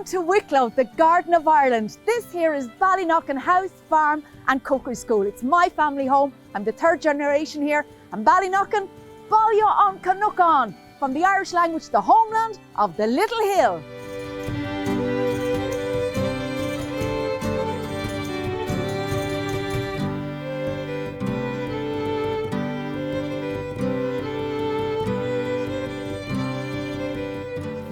to Wicklow, the Garden of Ireland. This here is Ballyknocken House, Farm and Cookery School. It's my family home. I'm the third generation here. And Ballyknocken, Ballyknocken, from the Irish language, the homeland of the Little Hill.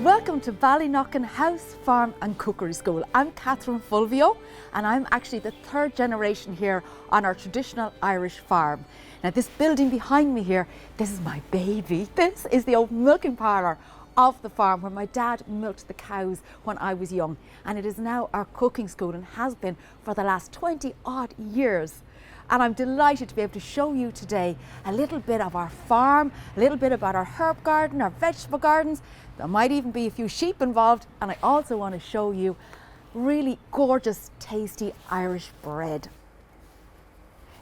Welcome to Ballyknocken House, Farm and Cookery School. I'm Catherine Fulvio and I'm actually the third generation here on our traditional Irish farm. Now this building behind me here, this is my baby. This is the old milking parlour of the farm where my dad milked the cows when I was young, and it is now our cooking school and has been for the last 20 odd years. And I'm delighted to be able to show you today a little bit of our farm, a little bit about our herb garden, our vegetable gardens. There might even be a few sheep involved, and I also want to show you really gorgeous, tasty Irish bread.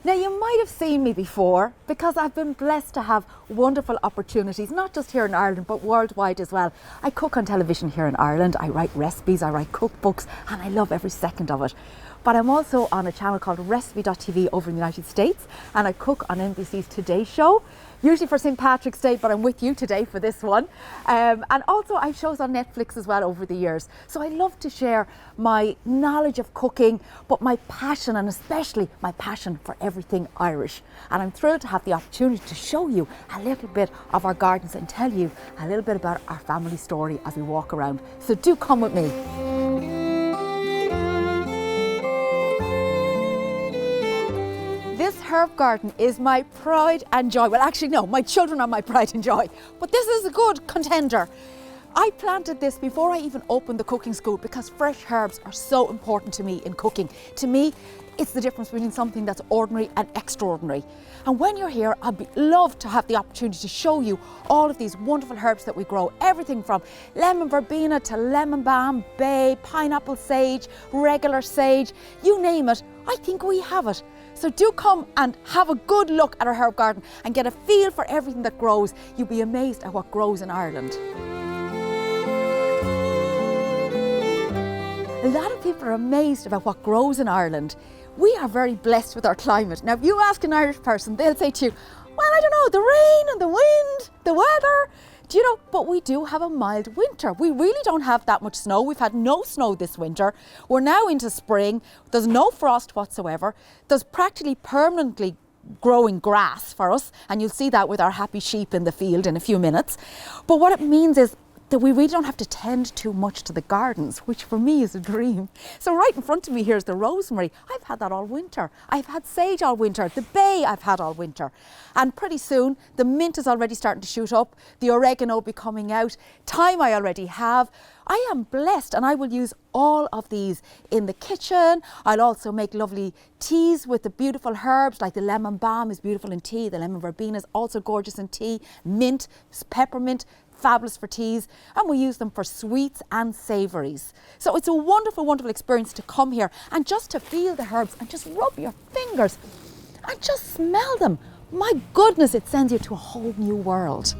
Now you might have seen me before because I've been blessed to have wonderful opportunities, not just here in Ireland but worldwide as well. I cook on television here in Ireland, I write recipes, I write cookbooks, and I love every second of it. But I'm also on a channel called Recipe.TV over in the United States, and I cook on NBC's Today Show, usually for St. Patrick's Day, but I'm with you today for this one. And also I have shows on Netflix as well over the years. So I love to share my knowledge of cooking, but my passion, and especially my passion for everything Irish. And I'm thrilled to have the opportunity to show you a little bit of our gardens and tell you a little bit about our family story as we walk around. So do come with me. This herb garden is my pride and joy. Well, actually, no, my children are my pride and joy, but this is a good contender. I planted this before I even opened the cooking school because fresh herbs are so important to me in cooking. To me, it's the difference between something that's ordinary and extraordinary. And when you're here, I'd love to have the opportunity to show you all of these wonderful herbs that we grow. Everything from lemon verbena to lemon balm, bay, pineapple sage, regular sage, you name it, I think we have it. So do come and have a good look at our herb garden and get a feel for everything that grows. You'll be amazed at what grows in Ireland. A lot of people are amazed about what grows in Ireland. We are very blessed with our climate. Now, if you ask an Irish person, they'll say to you, well, I don't know, the rain and the wind, the weather, do you know, but we do have a mild winter. We really don't have that much snow. We've had no snow this winter. We're now into spring. There's no frost whatsoever. There's practically permanently growing grass for us, and you'll see that with our happy sheep in the field in a few minutes. But what it means is that we really don't have to tend too much to the gardens, which for me is a dream. So right in front of me here is the rosemary. I've had that all winter. I've had sage all winter. The bay I've had all winter. And pretty soon the mint is already starting to shoot up. The oregano will be coming out. Thyme I already have. I am blessed, and I will use all of these in the kitchen. I'll also make lovely teas with the beautiful herbs, like the lemon balm is beautiful in tea. The lemon verbena is also gorgeous in tea. Mint, peppermint, fabulous for teas, and we use them for sweets and savouries. So it's a wonderful, wonderful experience to come here and just to feel the herbs and just rub your fingers and just smell them. My goodness, it sends you to a whole new world.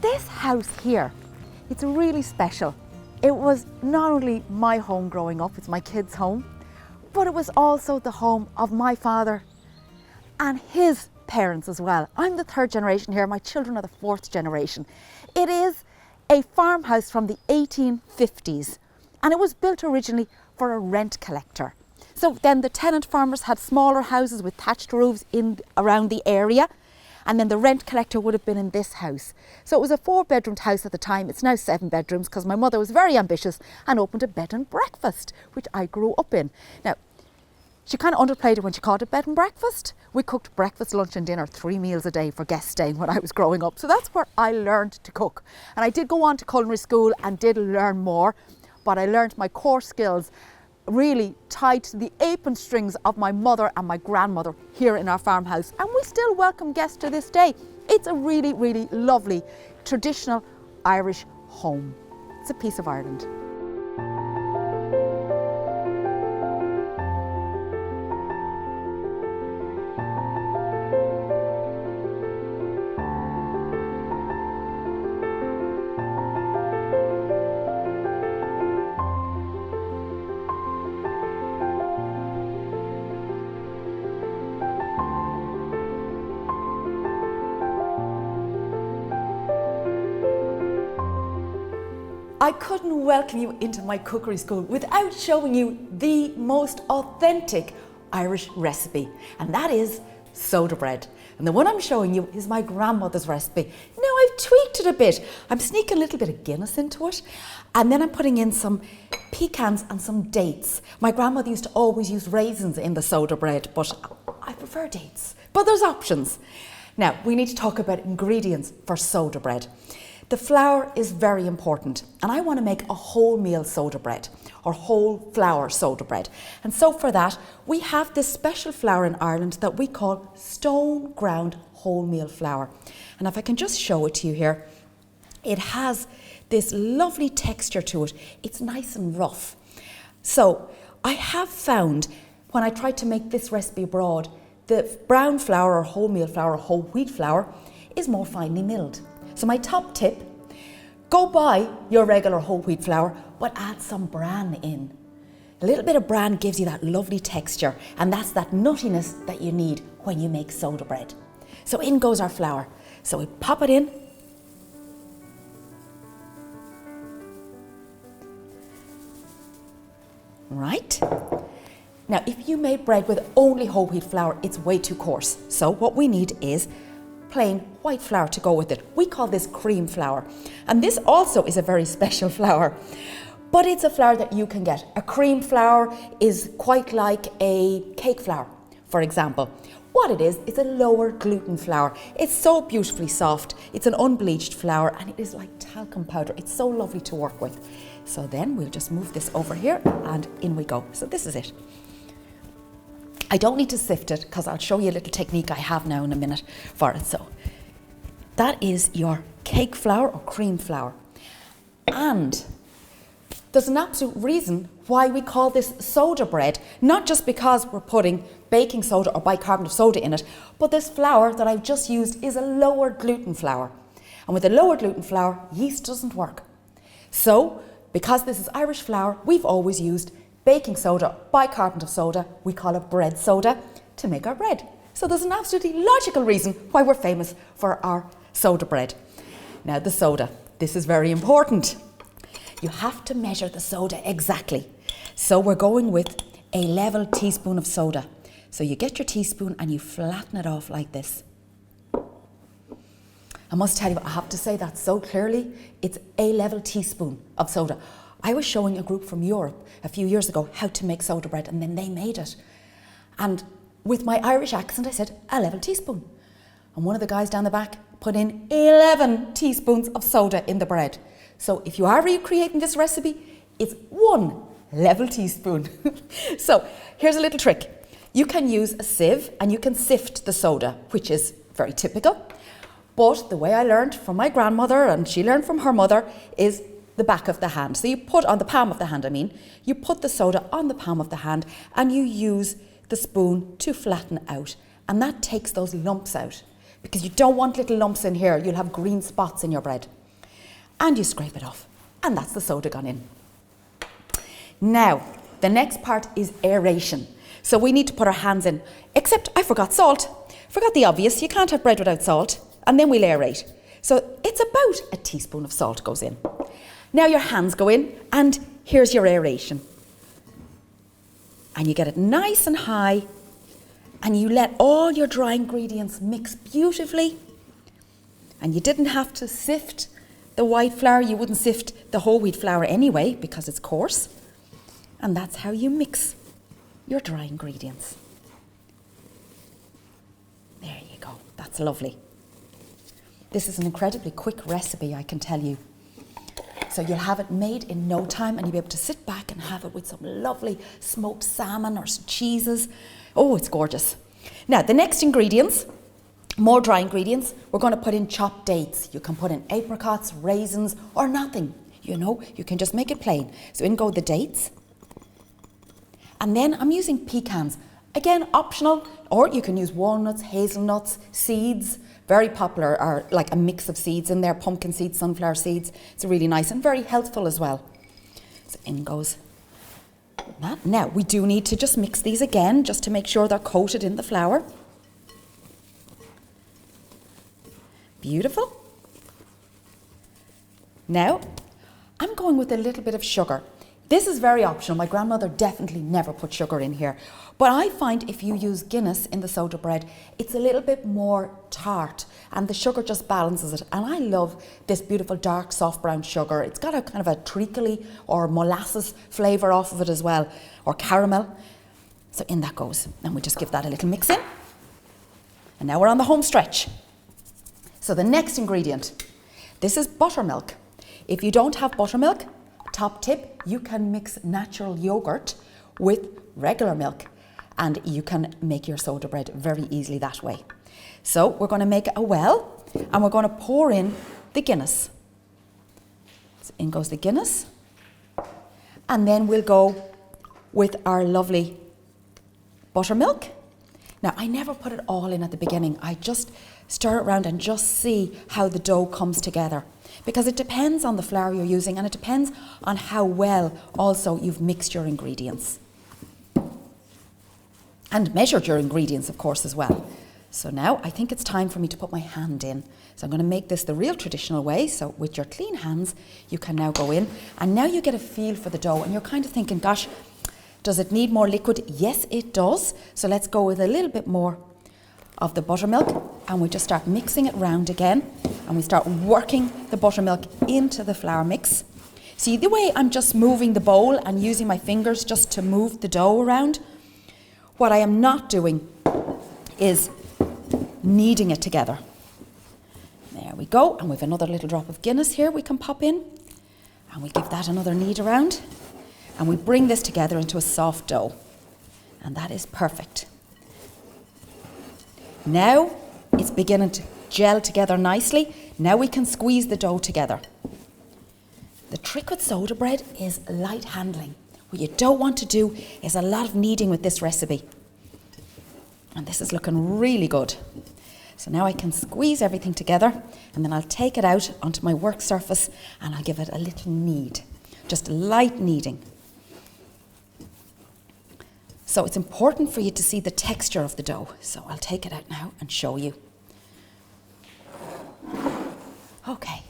This house here, it's really special. It was not only my home growing up, it's my kids' home, but it was also the home of my father and his parents as well. I'm the third generation here, my children are the fourth generation. It is a farmhouse from the 1850s, and it was built originally for a rent collector. So then the tenant farmers had smaller houses with thatched roofs in around the area, and then the rent collector would have been in this house. So it was a 4-bedroomed house at the time. It's now 7 bedrooms because my mother was very ambitious and opened a bed and breakfast, which I grew up in. Now, she kind of underplayed it when she called it bed and breakfast. We cooked breakfast, lunch and dinner 3 meals a day for guests staying when I was growing up. So that's where I learned to cook. And I did go on to culinary school and did learn more, but I learned my core skills really tied to the apron strings of my mother and my grandmother here in our farmhouse, and we still welcome guests to this day. It's a really, really lovely traditional Irish home. It's a piece of Ireland. I couldn't welcome you into my cookery school without showing you the most authentic Irish recipe, and that is soda bread. And the one I'm showing you is my grandmother's recipe. Now I've tweaked it a bit. I'm sneaking a little bit of Guinness into it, and then I'm putting in some pecans and some dates. My grandmother used to always use raisins in the soda bread, but I prefer dates. But there's options. Now we need to talk about ingredients for soda bread. The flour is very important, and I want to make a wholemeal soda bread or whole flour soda bread. And so for that, we have this special flour in Ireland that we call stone ground wholemeal flour. And if I can just show it to you here, it has this lovely texture to it. It's nice and rough. So I have found when I tried to make this recipe abroad, the brown flour or wholemeal flour or whole wheat flour is more finely milled. So my top tip, go buy your regular whole wheat flour, but add some bran in. A little bit of bran gives you that lovely texture, and that's that nuttiness that you need when you make soda bread. So in goes our flour. So we pop it in. Right. Now, if you made bread with only whole wheat flour, it's way too coarse. So what we need is plain white flour to go with it. We call this cream flour. And this also is a very special flour, but it's a flour that you can get. A cream flour is quite like a cake flour, for example. What it is, it's a lower gluten flour. It's so beautifully soft. It's an unbleached flour, and it is like talcum powder. It's so lovely to work with. So then we'll just move this over here, and in we go. So this is it. I don't need to sift it because I'll show you a little technique I have now in a minute for it. So that is your cake flour or cream flour. And there's an absolute reason why we call this soda bread, not just because we're putting baking soda or bicarbonate of soda in it, but this flour that I've just used is a lower gluten flour. And with a lower gluten flour, yeast doesn't work. So because this is Irish flour, we've always used baking soda, bicarbonate of soda, we call it bread soda, to make our bread. So there's an absolutely logical reason why we're famous for our soda bread. Now the soda, this is very important. You have to measure the soda exactly. So we're going with a level teaspoon of soda. So you get your teaspoon and you flatten it off like this. I must tell you, I have to say that so clearly, it's a level teaspoon of soda. I was showing a group from Europe a few years ago how to make soda bread, and then they made it. And with my Irish accent, I said, a level teaspoon. And one of the guys down the back put in 11 teaspoons of soda in the bread. So if you are recreating this recipe, it's 1 level teaspoon. So here's a little trick. You can use a sieve and you can sift the soda, which is very typical. But the way I learned from my grandmother, and she learned from her mother, is the back of the hand. So you put on the palm of the hand, you put the soda on the palm of the hand and you use the spoon to flatten out. And that takes those lumps out, because you don't want little lumps in here. You'll have green spots in your bread. And you scrape it off. And that's the soda gone in. Now, the next part is aeration. So we need to put our hands in, except I forgot salt. Forgot the obvious, you can't have bread without salt. And then we'll aerate. So it's about a teaspoon of salt goes in. Now your hands go in, and here's your aeration. And you get it nice and high, and you let all your dry ingredients mix beautifully. And you didn't have to sift the white flour. You wouldn't sift the whole wheat flour anyway, because it's coarse. And that's how you mix your dry ingredients. There you go, that's lovely. This is an incredibly quick recipe, I can tell you. So you'll have it made in no time, and you'll be able to sit back and have it with some lovely smoked salmon or some cheeses. Oh, it's gorgeous. Now, the next ingredients More dry ingredients. We're going to put in chopped dates. You can put in apricots, raisins, or nothing. You know, you can just make it plain. So in go the dates. And then I'm using pecans. Again, optional, or you can use walnuts, hazelnuts, seeds. Very popular are like a mix of seeds in there, pumpkin seeds, sunflower seeds. It's really nice and very healthful as well. So in goes that. Now, we do need to just mix these again, just to make sure they're coated in the flour. Beautiful. Now, I'm going with a little bit of sugar. This is very optional. My grandmother definitely never put sugar in here. But I find if you use Guinness in the soda bread, it's a little bit more tart and the sugar just balances it. And I love this beautiful dark soft brown sugar. It's got a kind of a treacly or molasses flavour off of it as well, or caramel. So in that goes. And we just give that a little mix in. And now we're on the home stretch. So the next ingredient, this is buttermilk. If you don't have buttermilk, top tip, you can mix natural yogurt with regular milk and you can make your soda bread very easily that way. So we're going to make a well and we're going to pour in the Guinness. So in goes the Guinness. And then we'll go with our lovely buttermilk. Now, I never put it all in at the beginning. I just stir it around and just see how the dough comes together. Because it depends on the flour you're using and it depends on how well also you've mixed your ingredients. And measured your ingredients, of course, as well. So now I think it's time for me to put my hand in. So I'm going to make this the real traditional way. So with your clean hands, you can now go in. And now you get a feel for the dough and you're kind of thinking, gosh, does it need more liquid? Yes, it does. So let's go with a little bit more of the buttermilk and we just start mixing it round again and we start working the buttermilk into the flour mix. See the way I'm just moving the bowl and using my fingers just to move the dough around? What I am not doing is kneading it together. There we go, and we've another little drop of Guinness here we can pop in and we give that another knead around and we bring this together into a soft dough and that is perfect. Now it's beginning to gel together nicely. Now we can squeeze the dough together. The trick with soda bread is light handling. What you don't want to do is a lot of kneading with this recipe. And this is looking really good. So now I can squeeze everything together and then I'll take it out onto my work surface and I'll give it a little knead. Just light kneading. So it's important for you to see the texture of the dough. So I'll take it out now and show you. Okay.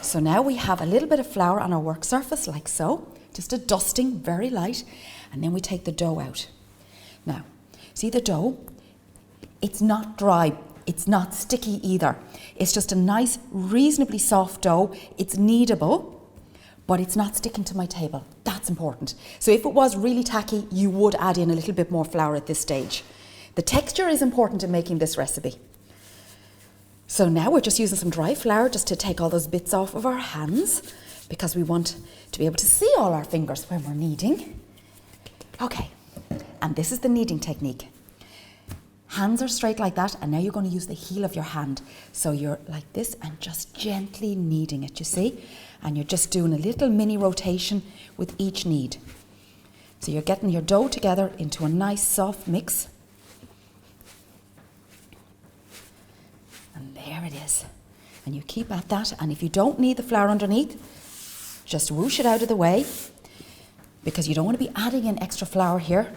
So now we have a little bit of flour on our work surface like so. Just a dusting, very light. And then we take the dough out. Now, see the dough? It's not dry. It's not sticky either. It's just a nice, reasonably soft dough. It's kneadable, but it's not sticking to my table. That's important. So if it was really tacky, you would add in a little bit more flour at this stage. The texture is important in making this recipe. So now we're just using some dry flour just to take all those bits off of our hands because we want to be able to see all our fingers when we're kneading. Okay, and this is the kneading technique. Hands are straight like that, and now you're going to use the heel of your hand. So you're like this and just gently kneading it, you see? And you're just doing a little mini rotation with each knead. So you're getting your dough together into a nice soft mix. And there it is. And you keep at that, and if you don't need the flour underneath, just whoosh it out of the way because you don't want to be adding in extra flour here.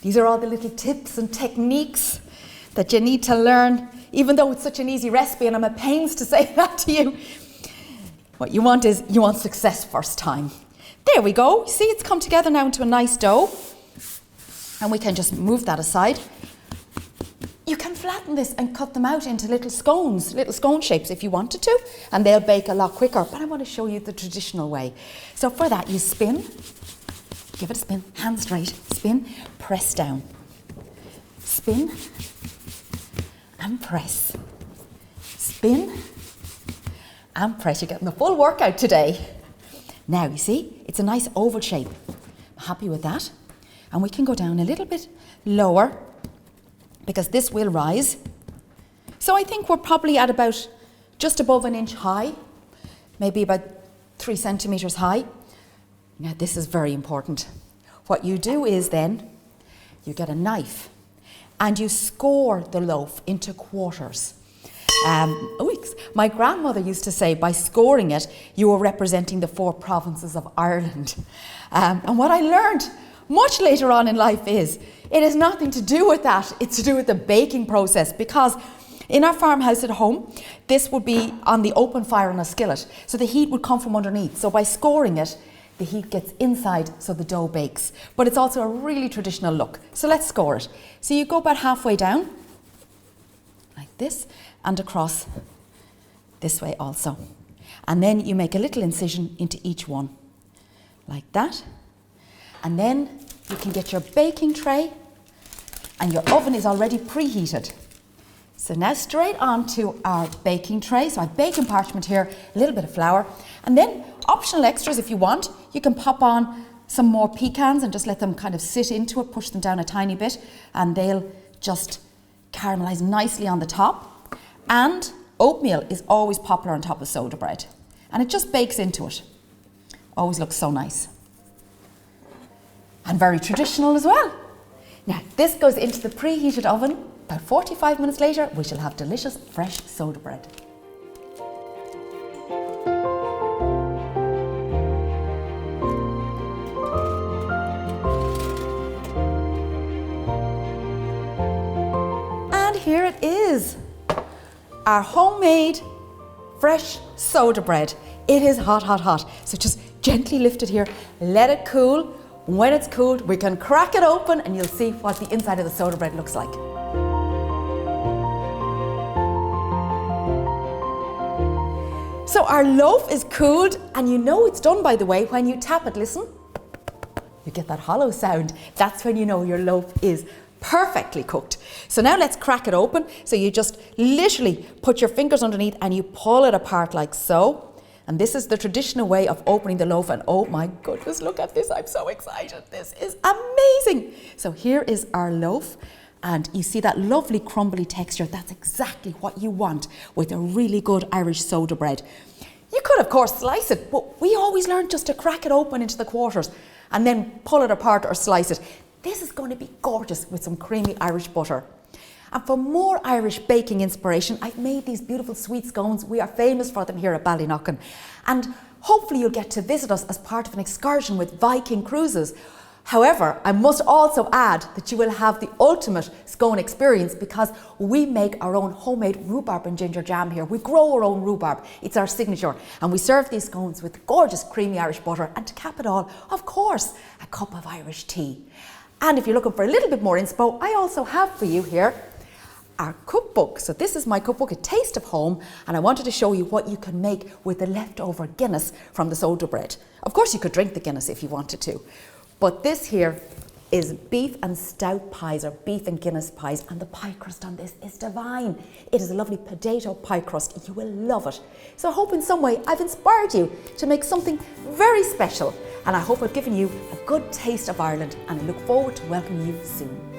These are all the little tips and techniques that you need to learn, even though it's such an easy recipe and I'm at pains to say that to you. What you want is, you want success first time. There we go. See, it's come together now into a nice dough. And we can just move that aside. You can flatten this and cut them out into little scones, little scone shapes if you wanted to, and they'll bake a lot quicker. But I want to show you the traditional way. So for that, you spin. Give it a spin, hand straight, spin, press down. Spin and press. Spin and press. You're getting the full workout today. Now, you see, it's a nice oval shape. I'm happy with that. And we can go down a little bit lower because this will rise. So I think we're probably at about just above an inch high, maybe about 3 centimetres high. Now this is very important. What you do is then, you get a knife and you score the loaf into quarters. My grandmother used to say by scoring it, you were representing the 4 provinces of Ireland. And what I learned much later on in life is, it has nothing to do with that, it's to do with the baking process, because in our farmhouse at home, this would be on the open fire on a skillet, so the heat would come from underneath. So by scoring it, the heat gets inside so the dough bakes. But it's also a really traditional look. So let's score it. So you go about halfway down, like this, and across this way also. And then you make a little incision into each one, like that. And then you can get your baking tray, and your oven is already preheated. So now straight on to our baking tray. So I have baking parchment here, a little bit of flour, and then optional extras if you want. You can pop on some more pecans and just let them kind of sit into it, push them down a tiny bit, and they'll just caramelize nicely on the top. And oatmeal is always popular on top of soda bread, and it just bakes into it. Always looks so nice. And very traditional as well. Now this goes into the preheated oven. About 45 minutes later, we shall have delicious fresh soda bread. And here it is, our homemade fresh soda bread. It is hot, hot, hot. So just gently lift it here, let it cool. When it's cooled, we can crack it open and you'll see what the inside of the soda bread looks like. So our loaf is cooled, and you know it's done, by the way, when you tap it, listen, you get that hollow sound. That's when you know your loaf is perfectly cooked. So now let's crack it open. So you just literally put your fingers underneath and you pull it apart like so. And this is the traditional way of opening the loaf, and oh my goodness, look at this, I'm so excited. This is amazing. So here is our loaf, and you see that lovely crumbly texture. That's exactly what you want with a really good Irish soda bread. You could of course slice it, but we always learn just to crack it open into the quarters and then pull it apart or slice it. This is going to be gorgeous with some creamy Irish butter. And for more Irish baking inspiration, I've made these beautiful sweet scones. We are famous for them here at Ballyknocken. And hopefully you'll get to visit us as part of an excursion with Viking cruises. However, I must also add that you will have the ultimate scone experience, because we make our own homemade rhubarb and ginger jam here. We grow our own rhubarb. It's our signature. And we serve these scones with gorgeous creamy Irish butter. And to cap it all, of course, a cup of Irish tea. And if you're looking for a little bit more inspo, I also have for you here our cookbook. So this is my cookbook, A Taste of Home, and I wanted to show you what you can make with the leftover Guinness from the soda bread. Of course you could drink the Guinness if you wanted to, but this here is beef and stout pies, or beef and Guinness pies, and the pie crust on this is divine. It is a lovely potato pie crust. You will love it. So I hope in some way I've inspired you to make something very special, and I hope I've given you a good taste of Ireland, and I look forward to welcoming you soon.